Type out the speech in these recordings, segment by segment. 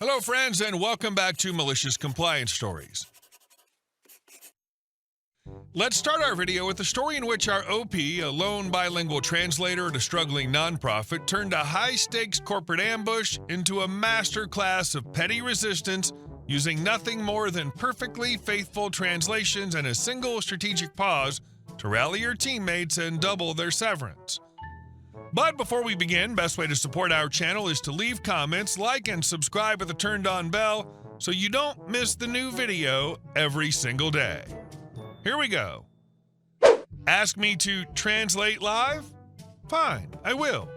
Hello, friends, and welcome back to Malicious Compliance Stories. Let's start our video with a story in which our OP, a lone bilingual translator at a struggling nonprofit, turned a high-stakes corporate ambush into a masterclass of petty resistance using nothing more than perfectly faithful translations and a single strategic pause to rally your teammates and double their severance. But before we begin, best way to support our channel is to leave comments, like, and subscribe with a turned-on bell so you don't miss the new video every single day. Here we go. Ask me to translate live? Fine, I will.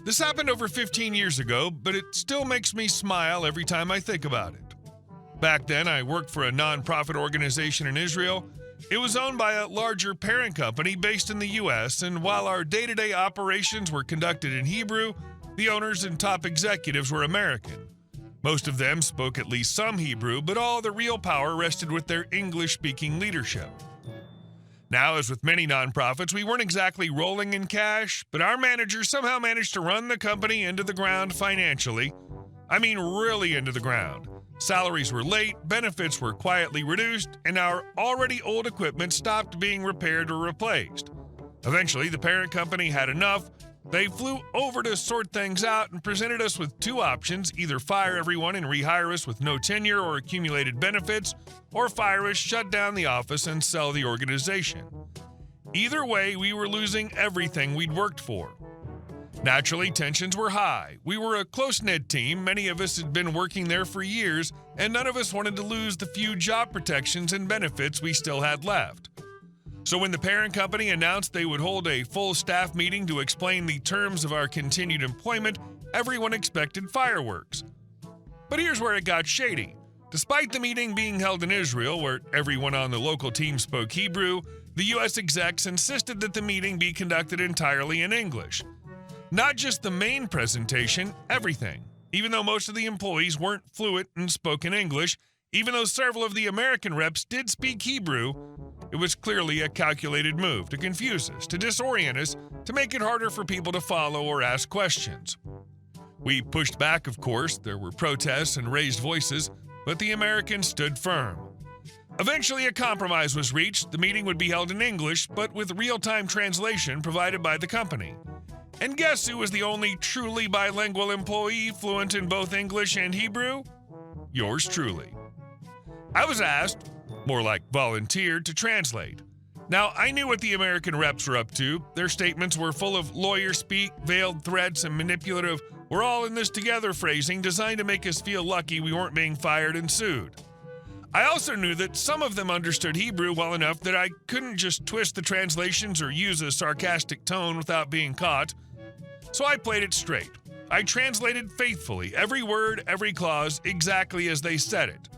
This happened over 15 years ago, but it still makes me smile every time I think about it. Back then, I worked for a non-profit organization in Israel. It was owned by a larger parent company based in the U.S., and while our day-to-day operations were conducted in Hebrew, the owners and top executives were American. Most of them spoke at least some Hebrew, but all the real power rested with their English-speaking leadership. Now, as with many nonprofits, we weren't exactly rolling in cash, but our manager somehow managed to run the company into the ground financially. I mean, really into the ground. Salaries were late, benefits were quietly reduced, and our already old equipment stopped being repaired or replaced. Eventually, the parent company had enough. They flew over to sort things out and presented us with two options: either fire everyone and rehire us with no tenure or accumulated benefits, or fire us, shut down the office, and sell the organization. Either way, we were losing everything we'd worked for. Naturally, tensions were high. We were a close-knit team. Many of us had been working there for years, and none of us wanted to lose the few job protections and benefits we still had left. So when the parent company announced they would hold a full staff meeting to explain the terms of our continued employment, everyone expected fireworks. But here's where it got shady. Despite the meeting being held in Israel, where everyone on the local team spoke Hebrew, the U.S. execs insisted that the meeting be conducted entirely in English. Not just the main presentation, everything. Even though most of the employees weren't fluent and spoke in English, even though several of the American reps did speak Hebrew, it was clearly a calculated move to confuse us, to disorient us, to make it harder for people to follow or ask questions. We pushed back, of course. There were protests and raised voices, but the Americans stood firm. Eventually, a compromise was reached. The meeting would be held in English, but with real-time translation provided by the company. And guess who was the only truly bilingual employee fluent in both English and Hebrew? Yours truly. I was asked, more like volunteered, to translate. Now, I knew what the American reps were up to. Their statements were full of lawyer speak, veiled threats, and manipulative "we're all in this together" phrasing designed to make us feel lucky we weren't being fired and sued. I also knew that some of them understood Hebrew well enough that I couldn't just twist the translations or use a sarcastic tone without being caught. So I played it straight. I translated faithfully, every word, every clause, exactly as they said it.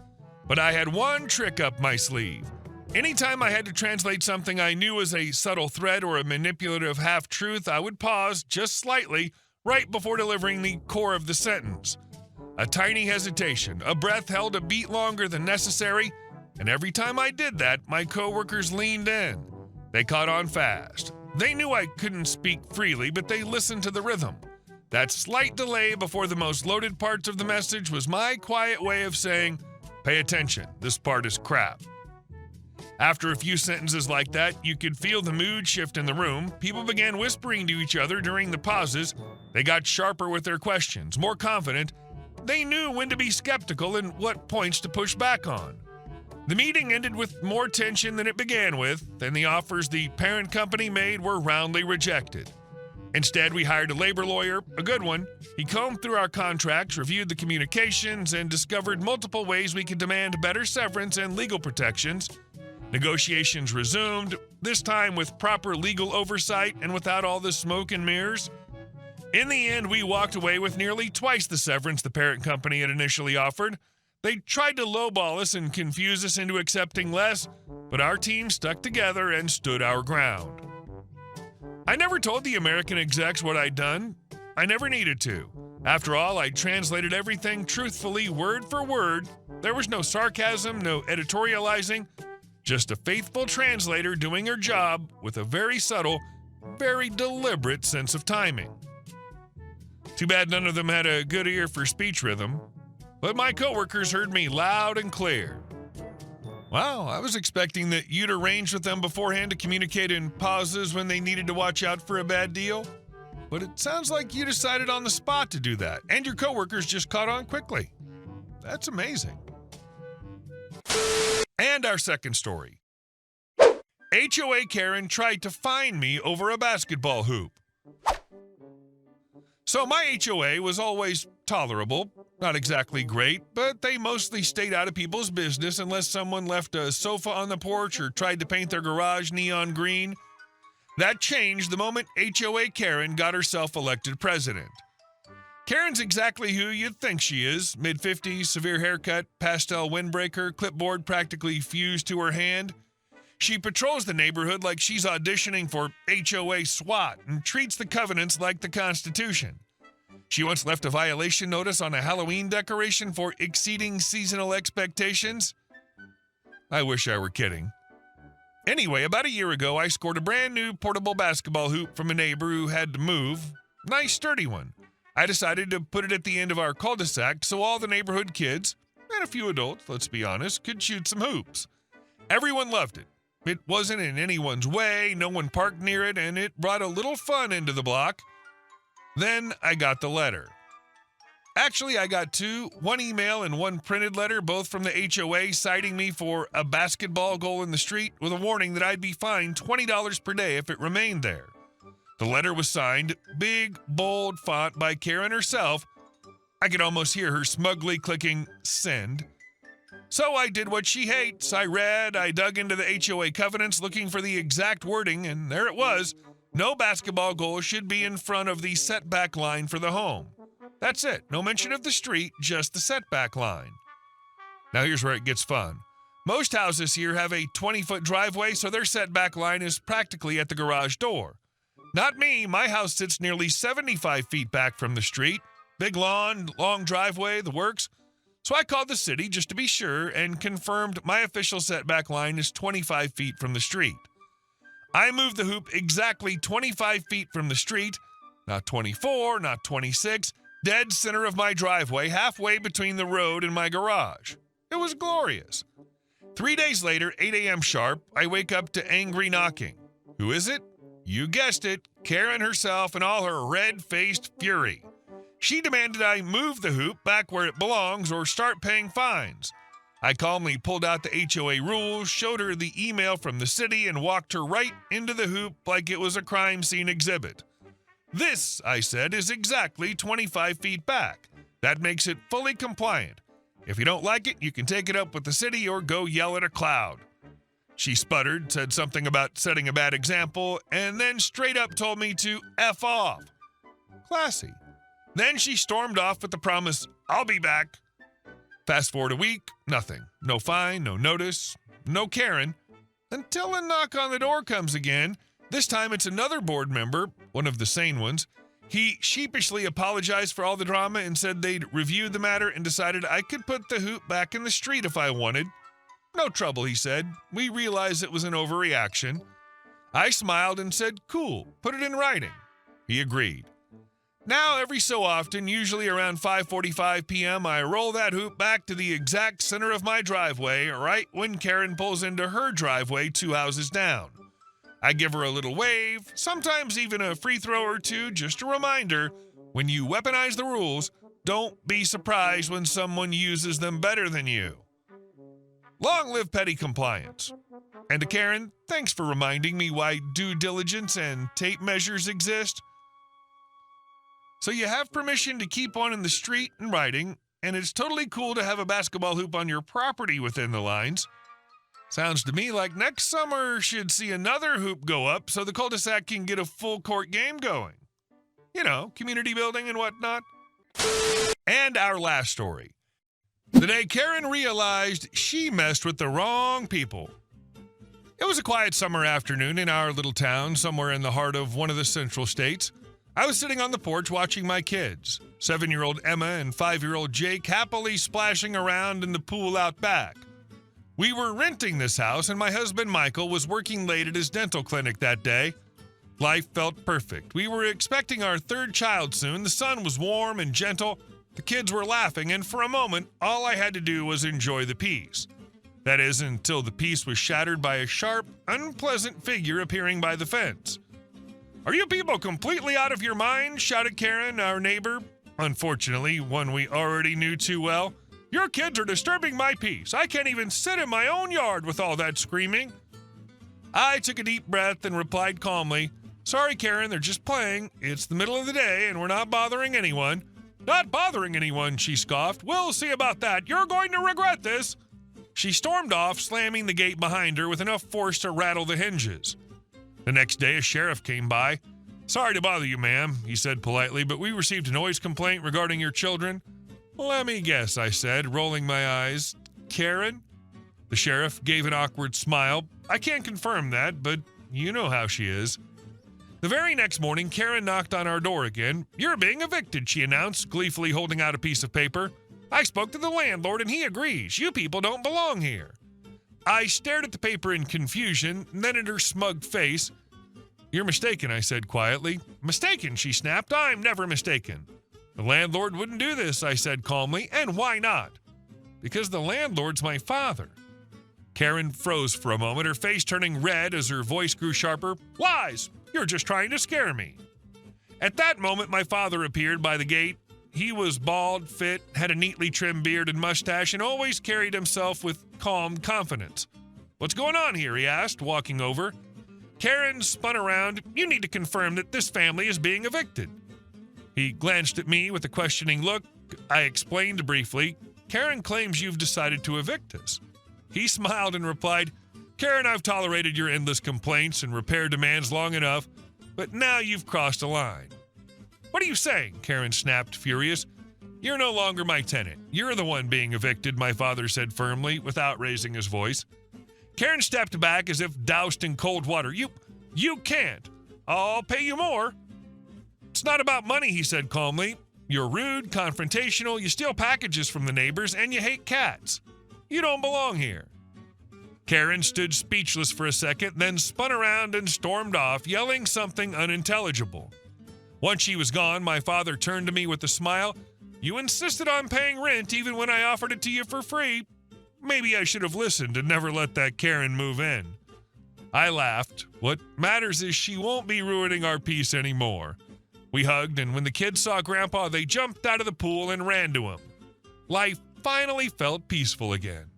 But I had one trick up my sleeve. Anytime I had to translate something I knew was a subtle threat or a manipulative half-truth, I would pause just slightly right before delivering the core of the sentence. A tiny hesitation, a breath held a beat longer than necessary, and every time I did that, my coworkers leaned in. They caught on fast. They knew I couldn't speak freely, but they listened to the rhythm. That slight delay before the most loaded parts of the message was my quiet way of saying, "Pay attention, this part is crap." After a few sentences like that, you could feel the mood shift in the room. People began whispering to each other during the pauses. They got sharper with their questions, more confident. They knew when to be skeptical and what points to push back on. The meeting ended with more tension than it began with, and the offers the parent company made were roundly rejected. Instead, we hired a labor lawyer, a good one. He combed through our contracts, reviewed the communications, and discovered multiple ways we could demand better severance and legal protections. Negotiations resumed, this time with proper legal oversight and without all the smoke and mirrors. In the end, we walked away with nearly twice the severance the parent company had initially offered. They tried to lowball us and confuse us into accepting less, but our team stuck together and stood our ground. I never told the American execs what I'd done. I never needed to. After all, I translated everything truthfully, word for word. There was no sarcasm, no editorializing, just a faithful translator doing her job with a very subtle, very deliberate sense of timing. Too bad none of them had a good ear for speech rhythm, but my coworkers heard me loud and clear. Wow, I was expecting that you'd arranged with them beforehand to communicate in pauses when they needed to watch out for a bad deal. But it sounds like you decided on the spot to do that, and your coworkers just caught on quickly. That's amazing. And our second story. HOA Karen tried to fine me over a basketball hoop. So my HOA was always tolerable, not exactly great, but they mostly stayed out of people's business unless someone left a sofa on the porch or tried to paint their garage neon green. That changed the moment HOA Karen got herself elected president. Karen's exactly who you'd think she is, mid-50s, severe haircut, pastel windbreaker, clipboard practically fused to her hand. She patrols the neighborhood like she's auditioning for HOA SWAT and treats the covenants like the Constitution. She once left a violation notice on a Halloween decoration for exceeding seasonal expectations. I wish I were kidding. Anyway, about a year ago, I scored a brand new portable basketball hoop from a neighbor who had to move. Nice, sturdy one. I decided to put it at the end of our cul-de-sac so all the neighborhood kids, and a few adults, let's be honest, could shoot some hoops. Everyone loved it. It wasn't in anyone's way, no one parked near it, and it brought a little fun into the block. Then I got the letter. Actually, I got two, one email and one printed letter, both from the HOA citing me for a basketball goal in the street with a warning that I'd be fined $20 per day if it remained there. The letter was signed, big, bold font by Karen herself. I could almost hear her smugly clicking send. So I did what she hates. I dug into the HOA covenants looking for the exact wording, and there it was. No basketball goal should be in front of the setback line for the home. That's it. No mention of the street, just the setback line. Now here's where it gets fun. Most houses here have a 20-foot driveway, so their setback line is practically at the garage door. Not me. My house sits nearly 75 feet back from the street. Big lawn, long driveway, the works. So I called the city just to be sure and confirmed my official setback line is 25 feet from the street. I moved the hoop exactly 25 feet from the street, not 24, not 26, dead center of my driveway, halfway between the road and my garage. It was glorious. 3 days later, 8 a.m. sharp, I wake up to angry knocking. Who is it? You guessed it, Karen herself in all her red-faced fury. She demanded I move the hoop back where it belongs or start paying fines. I calmly pulled out the HOA rules, showed her the email from the city, and walked her right into the hoop like it was a crime scene exhibit. This, I said, is exactly 25 feet back. That makes it fully compliant. If you don't like it, you can take it up with the city or go yell at a cloud. She sputtered, said something about setting a bad example, and then straight up told me to F off. Classy. Then she stormed off with the promise, I'll be back. Fast forward a week, nothing. No fine, no notice, no Karen. Until a knock on the door comes again. This time it's another board member, one of the sane ones. He sheepishly apologized for all the drama and said they'd reviewed the matter and decided I could put the hoop back in the street if I wanted. No trouble, he said. We realized it was an overreaction. I smiled and said, cool, put it in writing. He agreed. Now, every so often, usually around 5:45 p.m., I roll that hoop back to the exact center of my driveway, right when Karen pulls into her driveway 2 houses down. I give her a little wave, sometimes even a free throw or two, just a reminder, when you weaponize the rules, don't be surprised when someone uses them better than you. Long live petty compliance. And to Karen, thanks for reminding me why due diligence and tape measures exist. So you have permission to keep one in the street and writing, and it's totally cool to have a basketball hoop on your property within the lines. Sounds to me like next summer should see another hoop go up so the cul-de-sac can get a full court game going. You know, community building and whatnot. And our last story. The day Karen realized she messed with the wrong people. It was a quiet summer afternoon in our little town somewhere in the heart of one of the central states. I was sitting on the porch watching my kids, 7-year-old Emma and 5-year-old Jake, happily splashing around in the pool out back. We were renting this house, and my husband Michael was working late at his dental clinic that day. Life felt perfect. We were expecting our third child soon. The sun was warm and gentle. The kids were laughing, and for a moment, all I had to do was enjoy the peace. That is, until the peace was shattered by a sharp, unpleasant figure appearing by the fence. "Are you people completely out of your minds?" shouted Karen, our neighbor. Unfortunately, one we already knew too well. "Your kids are disturbing my peace. I can't even sit in my own yard with all that screaming." I took a deep breath and replied calmly, "Sorry, Karen, they're just playing. It's the middle of the day and we're not bothering anyone." "Not bothering anyone," she scoffed. "We'll see about that. You're going to regret this." She stormed off, slamming the gate behind her with enough force to rattle the hinges. The next day, a sheriff came by. "Sorry to bother you, ma'am," he said politely, "but we received a noise complaint regarding your children." "Let me guess," I said, rolling my eyes. "Karen?" The sheriff gave an awkward smile. "I can't confirm that, but you know how she is." The very next morning, Karen knocked on our door again. "You're being evicted," she announced, gleefully holding out a piece of paper. "I spoke to the landlord and he agrees. You people don't belong here." I stared at the paper in confusion, then at her smug face. "You're mistaken," I said quietly. "Mistaken?" she snapped. "I'm never mistaken." "The landlord wouldn't do this," I said calmly. "And why not?" "Because the landlord's my father." Karen froze for a moment, her face turning red as her voice grew sharper. "Lies! You're just trying to scare me." At that moment, my father appeared by the gate. He was bald, fit, had a neatly trimmed beard and mustache, and always carried himself with calm confidence. "What's going on here?" he asked, walking over. Karen spun around. "You need to confirm that this family is being evicted." He glanced at me with a questioning look. I explained briefly. "Karen claims you've decided to evict us." He smiled and replied, "Karen, I've tolerated your endless complaints and repair demands long enough, but now you've crossed a line." "What are you saying?" Karen snapped, furious. "You're no longer my tenant. You're the one being evicted," my father said firmly, without raising his voice. Karen stepped back as if doused in cold water. You can't. I'll pay you more." "It's not about money," he said calmly. "You're rude, confrontational, you steal packages from the neighbors, and you hate cats. You don't belong here." Karen stood speechless for a second, then spun around and stormed off, yelling something unintelligible. Once she was gone, my father turned to me with a smile. "You insisted on paying rent even when I offered it to you for free. Maybe I should have listened and never let that Karen move in." I laughed. "What matters is she won't be ruining our peace anymore." We hugged, and when the kids saw Grandpa, they jumped out of the pool and ran to him. Life finally felt peaceful again.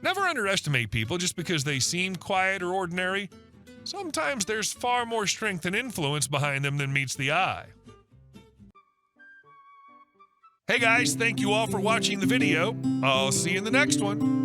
Never underestimate people just because they seem quiet or ordinary. Sometimes there's far more strength and influence behind them than meets the eye. Hey guys, thank you all for watching the video. I'll see you in the next one.